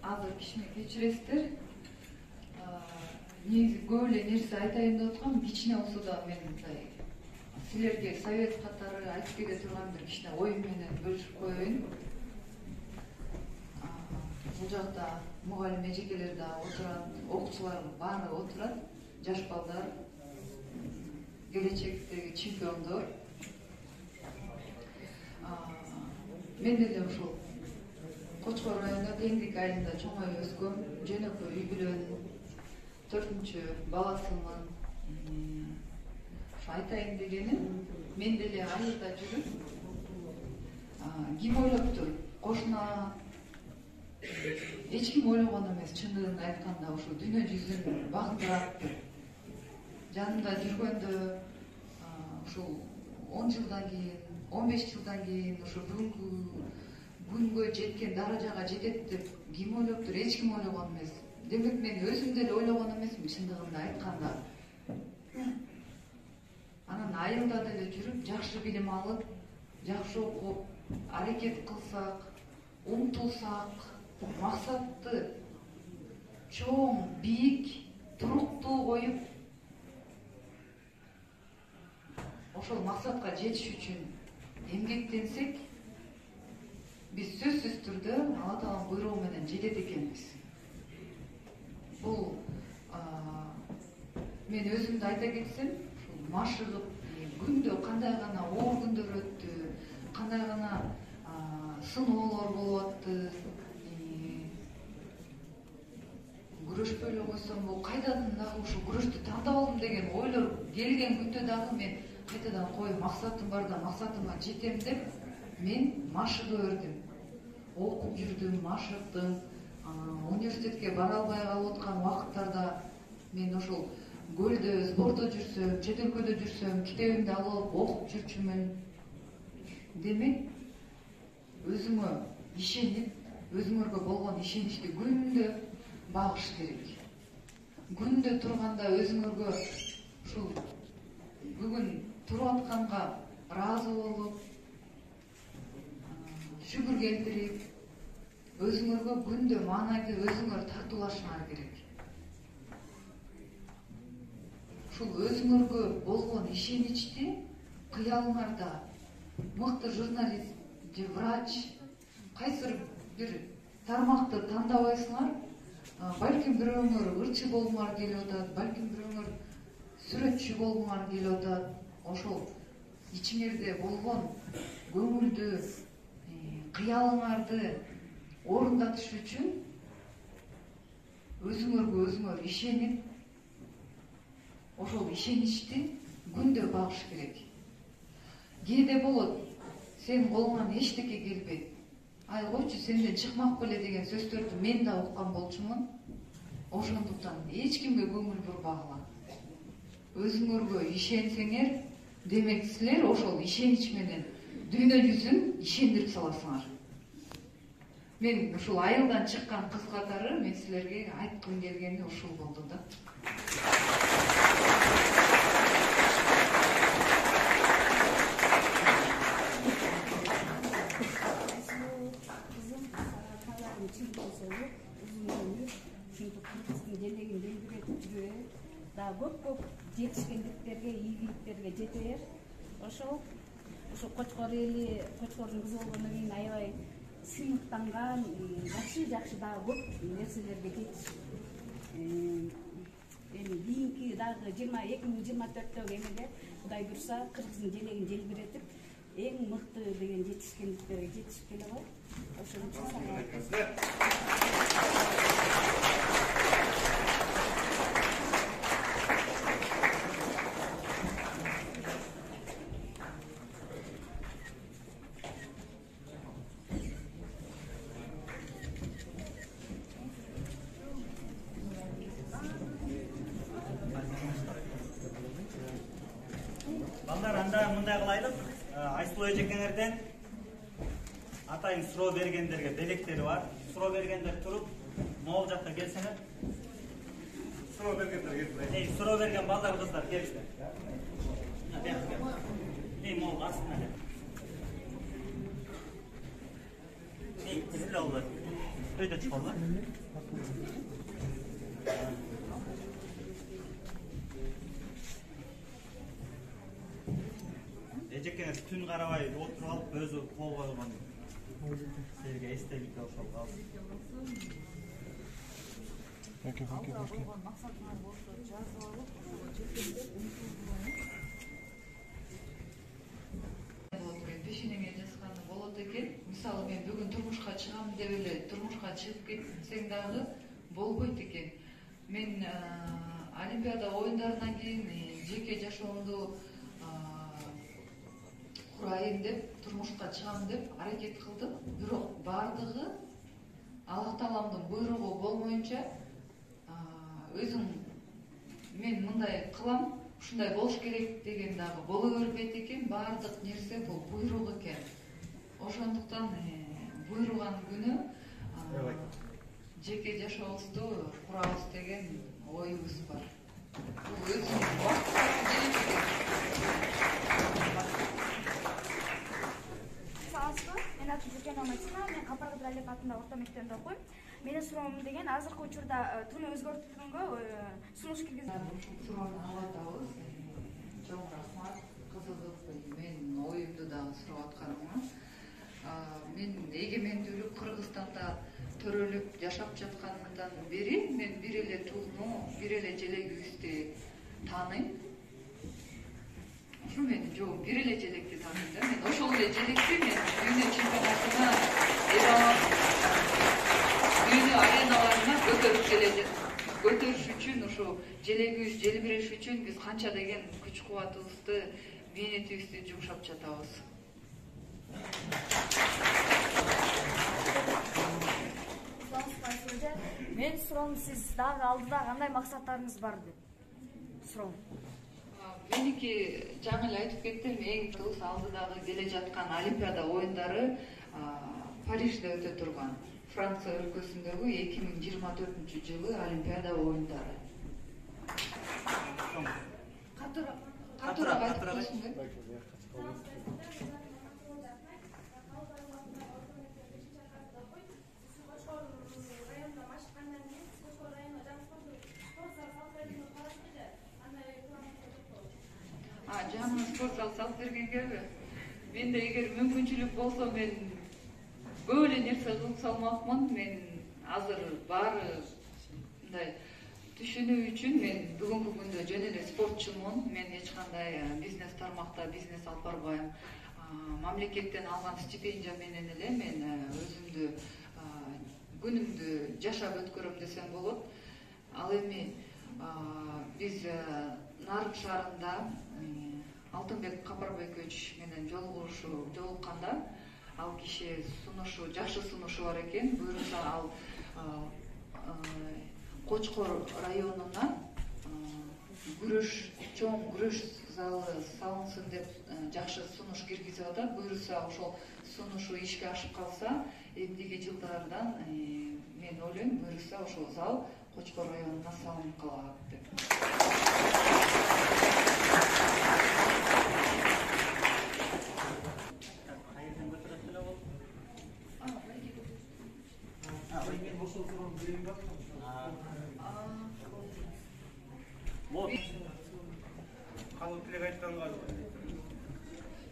азыр кичине кечиресиздер. Негизи көп эле нерсе айтайын деп аткам, кичине болсо да мен мындай силерге совет катары айтып кете турган бир кичине оюм менен бөлүшүп коеюн. Бул жакта мугалим эжекелер да отурат, окуучулар баары отурат, жаш балдар, келечектеги чемпиондор. Мен деле ушул Кочкор районунда Теңдик айылында чоңоюп өскөм, жөнөкөй үй бүлөнүн 4-чү баласымын. Айтайын дегеним, мен деле айылда жүрүп, ким ойлоптур? Кошуна эч ким ойлогон эмес, чындыгын айтканда ушул дүйнө жүзүн багындыраттыр. Жанымда жүргөндө ушул 10 жылдан кийин, 15 жылдан кийин ушу бүгүнкү күнгө жеткен даражага жетет деп ким ойлоптур? Эч ким ойлогон эмес. Демек мен өзүм деле ойлогон эмесмин, чындыгында айтканда. Анан айылда деле жүрүп, жакшы билим алып, жакшы окуп, аракет кылсак, умтулсак, максатты чоң, бийик, туруктуу коюп, ошол максатка жетиш үчүн эмгектенсек, биз сөзсүз түрдө Алла Тааланын буйругу менен жетет экенбиз. Бул мен өзүмдү айта кетсем, машыгып, күндө кандай гана оор күндөр өттү, кандай гана сыноолор болуп атты. Күрөшпөй эле койсом, кайдан дагы ушул күрөштү тандап алдым деген ойлор келген күндө дагы мен кайтадан максатым бар да, максатыма жетем деп мен машыга өрдүм. Окуп жүрдүм, машыктым. Университетке бара албай калып аткан убакыттарда мен ошол көлдө, сбордо жүрсөм, чет өлкөдө жүрсөм, китебимди алып окуп жүрчүмүн. Демек, өзүңө ишенип, өзүңөргө болгон ишеничти күндө багыш керек. Күндө турганда өзүңөргө ушул бүгүн туруп атканга ыраазы болуп, шүгүр келтирип, өзүңөргө күндө маанайды өзүңөр тартуулашыңар керек. Ушул өзүңөргө болгон ишеничти кыялыңарда мыкты журналист же врач, кайсыр бир тармакты тандабайсыңар, балким бирөөңөр ырчы болгуңар келип атат, балким бирөөңөр сүрөтчү болгуңар келип атат. Ошол ичиңерде болгон көңүлдү, кыялыңарды орундатыш үчүн өзүңөргө өзүңөр ишенип, ошол ишеничти күндө багыш керек. Кээде болот, сен колуңан эчтеке келбейт. Ай койчу, сенден чыкмак беле деген сөздөрдү мен да уккан болчумун. Ошондуктан эч кимге көңүл бурбагыла. Өзүңөргө ишенсеңер, демек силер ошол ишенич менен дүйнө жүзүн ишендирип саласыңар. Мен ушул айылдан чыккан кыз катары мен силерге айткым келгени ушул болду да. Көп жетишкендиктерге, ийгиликтерге жетер. Ошол Кочкор эли, Кочкордун кызы болгондон кийин аябай сыймыктанган, жакшы дагы көп нерселерге жетиш. Эми кийинки дагы 2024-төгү эмеде Кудай буйруса Кыргыздын желегин желбиретип, эң мыкты деген жетишкендиктерге жетишип келе калат. Ошон үчүн мындай кылайлык, Айсулуу эжекеңерден атайын суроо бергендерге белектери бар. Суроо бергендер туруп, могул жакка келсеңер. Суроо бергендер келип. Суроо берген балдар, кыздар келиңиздер. Могул астына кел. Тизиле болот. Öyle çıkalım. Ejekene tün karabay oturup alıp özü kol koyulgan. Sizge estelik ошол калды. Окей. Пешенеме жазганы болот экен. Мисалы мен бүгүн турмушка чыгам деп эле турмушка чыгып кетсең дагы болбойт экен. Мен Олимпиада оюндарынан кийин жеке жашоомду курайын деп, турмушка чыгам деп аракет кылдым. Бирок бардыгы Аллах Тааламдын буйругу болмоюнча өзүм мен мындай кылам, ушундай болуш керек деген дагы боло бербейт экен. Бардык нерсе бул буйрук экен. Ошондуктан буйруган күнү жеке жашообузду курабыз деген оюбуз бар. Бул өзүнүн мен атым Жүкен Алматина, мен Капаргы Далек атындагы орто мектебинде окуйм. Менин суроом деген азыркы учурда тууну өзгөртүүгө сунуш киргизген. Суроону алып атабыз. Чоң рахмат. Кызыгып мен оюмду дагы сурап атканыма. Мен эгемендүүлүк Кыргызстанда төрөлүп жашап жатканымдан бери мен бир эле тууну, бир эле желегибизди тааныйм. Ошо мени жок, бир эле желекти тааныйм да. Мен ошол эле желекти мен дүйнө чемпионатына дүйнө ареналарына көтөрүш үчүн, ошо желегибиз желбиреш үчүн биз канча деген күч кубатыбызды, мээнетибизди жумшап жатабыз. Мен суроом, сиз дагы алдыда кандай максаттарыңыз бар деп суроом. Меники жаңы эле айтып кеттим, эң алдыдагы келе жаткан Олимпиада оюндары Парижде өтө турган. Франция өлкөсүндөгү 2024 жылы Олимпиада оюндары. Катуураак айтып койсуң деп. Жаңы спорт зал салып бергенгеби? Менде эгер мүмкүнчүлүк болсо мен көп эле нерсе кылып салмакмын. Мен азыр баары мындай түшүнүү үчүн мен бүгүнкү күндө жөн эле спортчумун. Мен эч кандай бизнес тармакта бизнес алып барбайм. Мамлекеттен алган стипендия менен эле мен өзүмдү күнүмдү жашап өткөрөм десем болот. Ал эми биз Нарык шаарында Алтынбек Капарбекович менен жолукканда ал киши сунушу, жакшы сунушу бар экен. Буюрса ал Кочкор районуна күрөш, чоң күрөш залы салынсын деп жакшы сунуш киргизип атат. Буюрса ошол сунушу ишке ашып калса, эмдиги жылдардан мен ойлойм, буюрса ошол зал Кочкор районуна салынып калат деп. Калып элек айтканга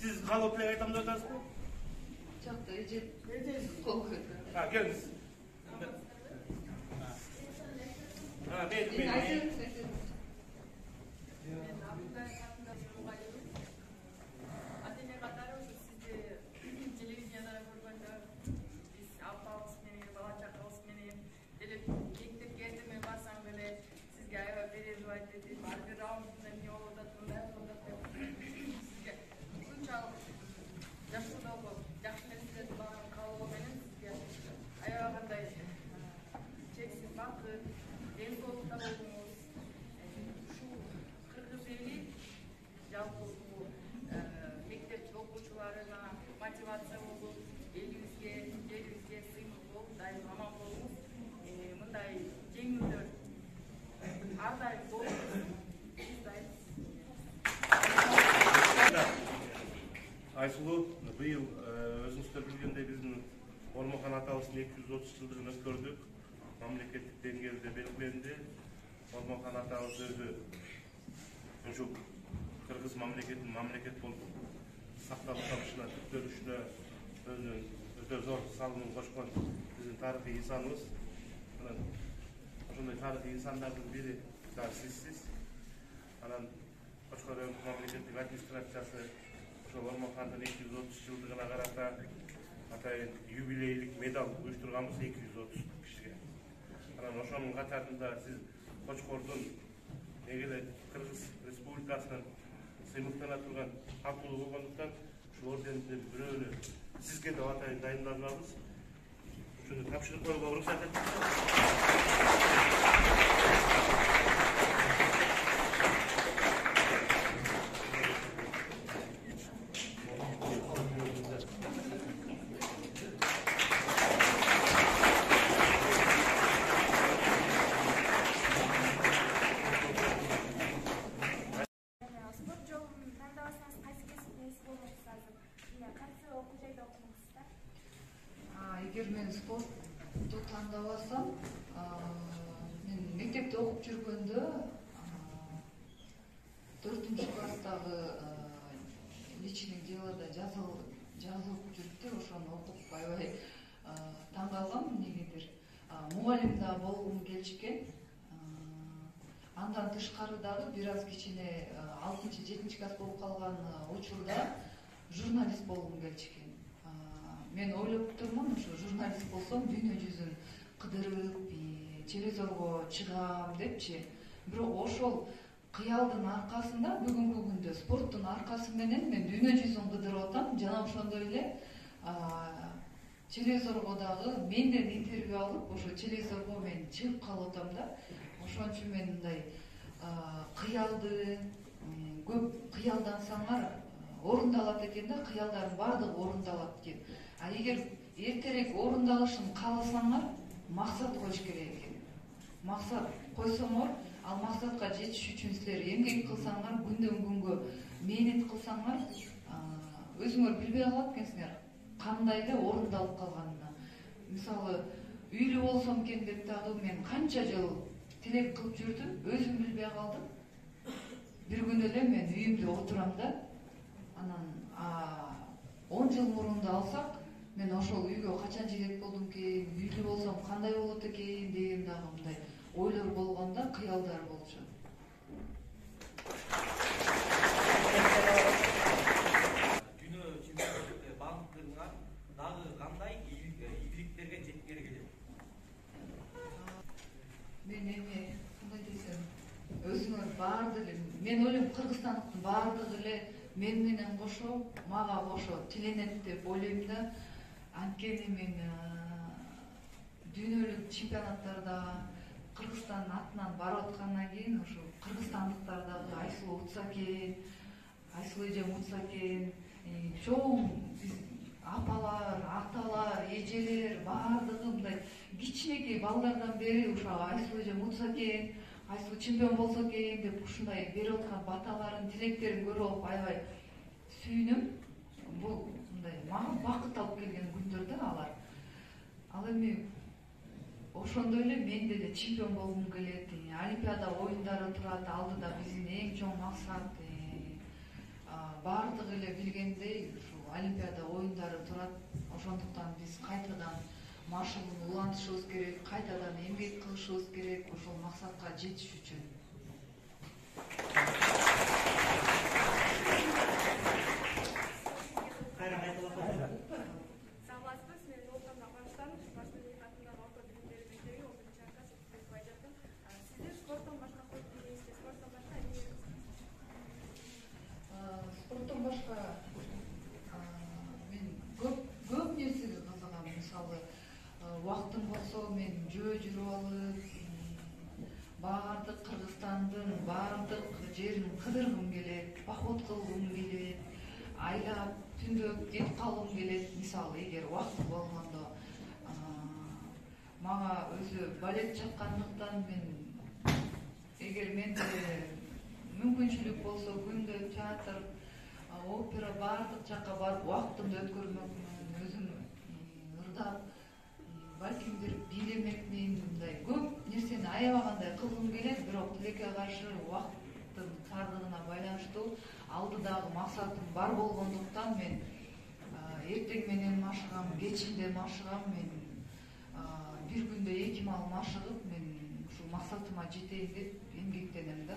сиз калып элек айтам деп атасызбы? Жакта эже кол койду. Келиңиз. Ормохан атабыздын 230 жылдыгын өткөрдүк. Мамлекеттик деңгээлде белгиленди. Ормохан атабыз өзү ушул кыргыз мамлекетин мамлекет болуп сакталып калышына, түптөлүшүнө өзүнүн өтө зор салымын кошкон биздин тарыхый инсаныбыз. Анан ошондой тарыхый инсандардын бири да сизсиз. Анан Кочкор өлкө мамлекеттик администрациясы ошол Ормохандын 230 жылдыгына карата атайын юбилейлик медаль уюштурганбыз 230 кишиге. Анан ошонун катарында сиз Кочкордун эгеде Кыргыз Республикасынын сыймыктана турган катуулу болгондуктан ушул ордендин бирөөнү сизге деп атайын дайындалганбыз. Ушуну тапшырып коюуга уруксат этиңиз. Спорт жолун тандабасаңыз кайсы кесиптин ээси болмокчусуз азыр? Кайсы окуу жайда окумакчысыздар? Эгер мен спортту тандабасам, мен мектепте окуп жүргөндө 4-класстагы личный делода жазылып жүрүптүр, ошону окуп аябай таң калгам. Эмнегедир мугалим да болгум келишкен. Андан тышкары дагы бир аз кичине 6-7 класс болуп калган учурда журналист болгум келишкен. Мен ойлоп турмун, ушу журналист болсом дүйнө жүзүн кыдырып, телевизорго чыгам депчи. Бирок ошол кыялдын аркасында бүгүнкү күндө спорттун аркасы менен мен дүйнө жүзүн кыдырып атам. Жана ошондой эле телевизорго дагы менден интервью алып, ошо телевизорго мен чыгып калып атам да. Ошон үчүн мен мындай кыялды көп кыялдансаңар орундалат экен да, кыялдардын баардыгы орундалат экен. А эгер эртерээк орундалышын кааласаңар, максат коюш керек экен. Максат койсоңор, ал максатка жетиш үчүн силер эмгек кылсаңар, күндөн күнгө мээнет кылсаңар, өзүңөр билбей калат экенсиңер кандай эле орундалып калганына. Мисалы, үйлүү болсом экен деп дагы мен канча жыл тилек кылып жүрдүм, өзүм билбей калдым. Бир күнү эле мен үйүмдө отурам да, анан 10 жыл мурунду алсак, мен ошол үйгө качан жигет болдум экен, үйлүү болсом кандай болот экен деген дагы мындай ойлор болгондо кыялдар болчу. Дүйнө чемпионаты баамдыгыңар дагы кандай ийгиликтерге жеткири келет? Мен эми кандай десем, өзүңөр баардыгы, мен ойлойм кыргызстандыктын баардыгы эле мен менен кошо, мага кошо тиленет деп ойлойм да. Анткени мен дүйнөлүк чемпионаттарда Кыргызстандын атынан барып аткандан кийин ушу кыргызстандыктар дагы айсылуу утса экен, айсылуу эжем утса экен, чоң апалар, аталар, эжелер баардыгы мындай кичинекей балдардан бери ушул айсылуу эжем утса экен, айсылуу чемпион болсо экен деп ушундай берип аткан баталарын, тилектерин көрүп алып аябай сүйүнөм. Бул мындай мага бакыт алып келген күндөр да алар. Ал эми ошондой эле мен деле чемпион болгум келет. Олимпиада оюндары турат, алдыда биздин эң чоң максат. Баардыгы эле билгендей, ушул Олимпиада оюндары турат. Ошондуктан биз кайтадан маршалын улантышыбыз керек, кайтадан эмгек кылышыбыз керек ошол максатка жетиш үчүн. Саламатсызбы, мен Олтандан баштан, Башмелек атындагы орто билим берүү мектеби 11-класс окуп жатам. Сиздер спорттон башка койуп билесизби? Спорттон башка эмне кызыгасыз? Спорттон башка мен көп нерсеге кызыгам. Мисалы, убактым болсо мен жөө жүрүп алып, баардык Кыргызстандын баардык жерин кыдыргым келет, поход кылгым келет, айлап түндөп кетип калгым келет. Мисалы, эгер убактым болгондо мага өзү балет чапкандыктан мен эгер менде мүмкүнчүлүк болсо күндө театр, опера баардык жакка барып убактымды өткөрмөкмүн, өзүм ырдап тилекке каршы убакыттын тардыгына байланыштуу алдыдагы максатым бар болгондуктан мен эртең менен машыгам, кечинде машыгам, мен бир күндө 2 мал машыгып, мен ушул максатыма жетейин деп эмгектенем да.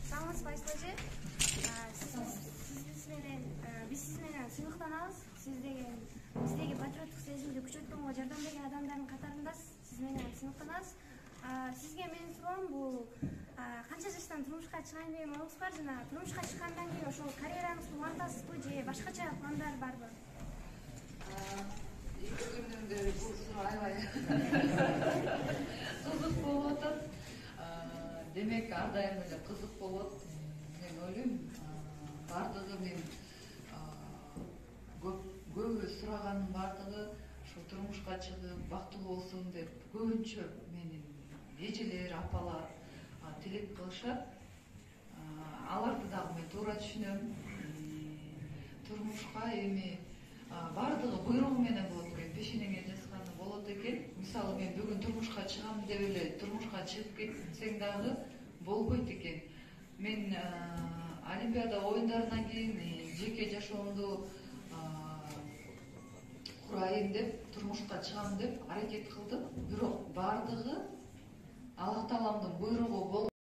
Саламатсызбы Айсыл эже. Биз сиз менен сыйлыктанабыз. Биздеги патриоттук сезимди күчөткөнгө жардам берген адамдардын катарындасыз. Сиз менен сыйлыктанабыз. Сизге менин суроом бул канча жаштан турмушка чыгайын деген оюңуз бар жана турмушка чыккандан кийин ошол карьераңызды улантасызбы же башкача пландар барбы? Эки күндөн бери бул суроо аябай кызык болуп атат. Демек ар дайым эле кызык болот. Мен ойлойм, бардыгы мен көбү сураганын бардыгы ошо турмушка чыгып бактылуу болсун деп көбүнчө менин эжелер, апалар тилек кылышат. Аларды дагы мен туура түшүнөм. Турмушка эми бардыгы буйругу менен болот экен, пешенеңе жазганы болот экен. Мисалы мен бүгүн турмушка чыгам деп эле турмушка чыгып кетсең дагы болбойт экен. Мен Олимпиада оюндарынан кийин жеке жашоомду курайын деп, турмушка чыгам деп аракет кылдым. Бирок бардыгы Аллах Тааламдын буйругу болуп